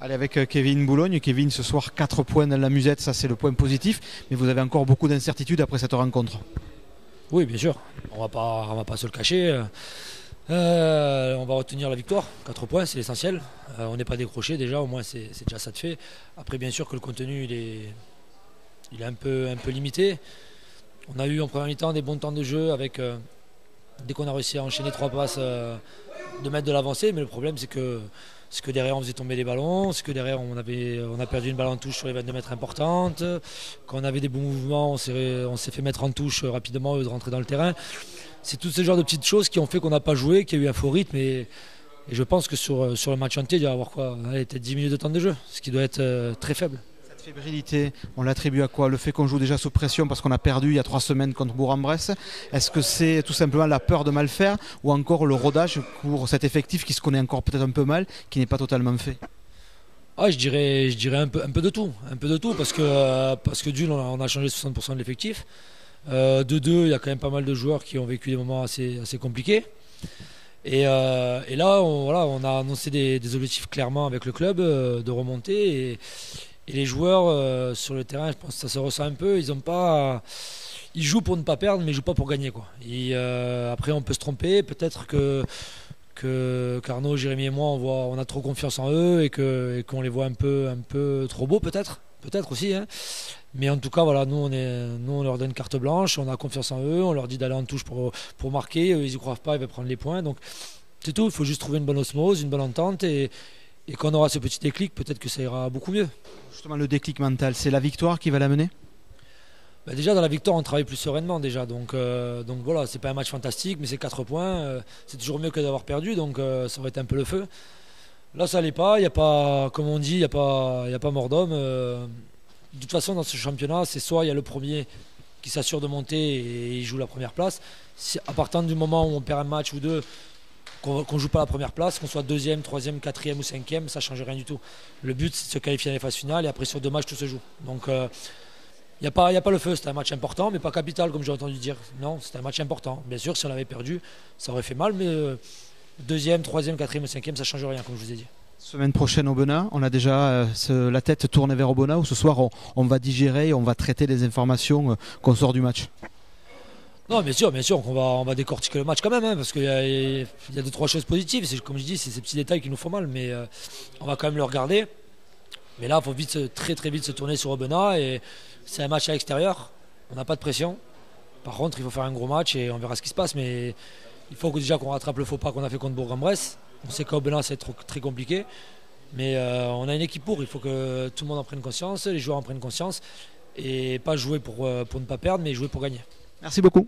Allez, avec Kevin Boulogne. Kevin, ce soir 4 points dans la musette, ça c'est le point positif, mais vous avez encore beaucoup d'incertitudes après cette rencontre. Oui, bien sûr, on va pas se le cacher. On va retenir la victoire, 4 points, c'est l'essentiel. On n'est pas décroché déjà, au moins c'est déjà ça de fait. Après, bien sûr que le contenu il est un peu limité. On a eu en première mi-temps des bons temps de jeu avec dès qu'on a réussi à enchaîner 3 passes, de mettre de l'avancée, mais le problème c'est que derrière on faisait tomber les ballons, c'est que derrière on a perdu une balle en touche sur les 22 mètres importantes. Quand on avait des bons mouvements, on s'est fait mettre en touche rapidement de rentrer dans le terrain. C'est tous ces genres de petites choses qui ont fait qu'on n'a pas joué, qu'il y a eu un faux rythme et je pense que sur le match entier, il doit y avoir quoi, peut-être 10 minutes de temps de jeu, ce qui doit être très faible. Cette fébrilité, on l'attribue à quoi? Le fait qu'on joue déjà sous pression parce qu'on a perdu il y a 3 semaines contre Bourg-en-Bresse. Est-ce que c'est tout simplement la peur de mal faire ou encore le rodage pour cet effectif qui se connaît encore peut-être un peu mal, qui n'est pas totalement fait? Je dirais un peu de tout. Un peu de tout parce que d'une, on a changé 60% de l'effectif. De deux, il y a quand même pas mal de joueurs qui ont vécu des moments assez compliqués. Et là, on a annoncé des objectifs clairement avec le club de remonter. Et les joueurs sur le terrain, je pense que ça se ressent un peu. Ils jouent pour ne pas perdre, mais ils jouent pas pour gagner, quoi. Après, on peut se tromper. Peut-être qu'Arnaud, Jérémy et moi, on a trop confiance en eux et qu'on les voit un peu trop beaux, peut-être aussi, hein. Mais en tout cas, voilà, nous on leur donne carte blanche, on a confiance en eux, on leur dit d'aller en touche pour marquer, ils y croient pas, ils veulent prendre les points. Donc c'est tout, il faut juste trouver une bonne osmose, une bonne entente et quand on aura ce petit déclic, peut-être que ça ira beaucoup mieux. Justement, le déclic mental, c'est la victoire qui va l'amener? Déjà dans la victoire on travaille plus sereinement déjà, donc voilà, c'est pas un match fantastique mais c'est 4 points, c'est toujours mieux que d'avoir perdu, donc ça aurait été un peu le feu. Là ça l'est pas, il n'y a pas, comme on dit, il n'y a pas mort d'homme. De toute façon dans ce championnat c'est soit il y a le premier qui s'assure de monter et il joue la première place. À partir du moment où on perd un match ou deux, qu'on ne joue pas la première place, qu'on soit deuxième, troisième, quatrième ou cinquième, ça ne change rien du tout. Le but c'est de se qualifier à la phase finale et après sur 2 matchs tout se joue. Donc il n'y a pas le feu, c'était un match important mais pas capital comme j'ai entendu dire. Non, c'était un match important. Bien sûr si on avait perdu ça aurait fait mal mais deuxième, troisième, quatrième ou cinquième ça ne change rien comme je vous ai dit. Semaine prochaine au Aubenas, on a déjà la tête tournée vers Aubenas où ce soir on va digérer et on va traiter les informations qu'on sort du match. Non, bien sûr, on va décortiquer le match quand même, hein, parce qu'il y a 2-3 choses positives. Comme je dis, c'est ces petits détails qui nous font mal, mais on va quand même le regarder. Mais là, il faut très très vite se tourner sur Aubenas et c'est un match à l'extérieur. On n'a pas de pression. Par contre, il faut faire un gros match et on verra ce qui se passe. Mais il faut déjà qu'on rattrape le faux pas qu'on a fait contre Bourg-en-Bresse. On sait qu'à Aubenas, c'est très compliqué. Mais on a une équipe pour. Il faut que tout le monde en prenne conscience, les joueurs en prennent conscience. Et pas jouer pour ne pas perdre, mais jouer pour gagner. Merci beaucoup.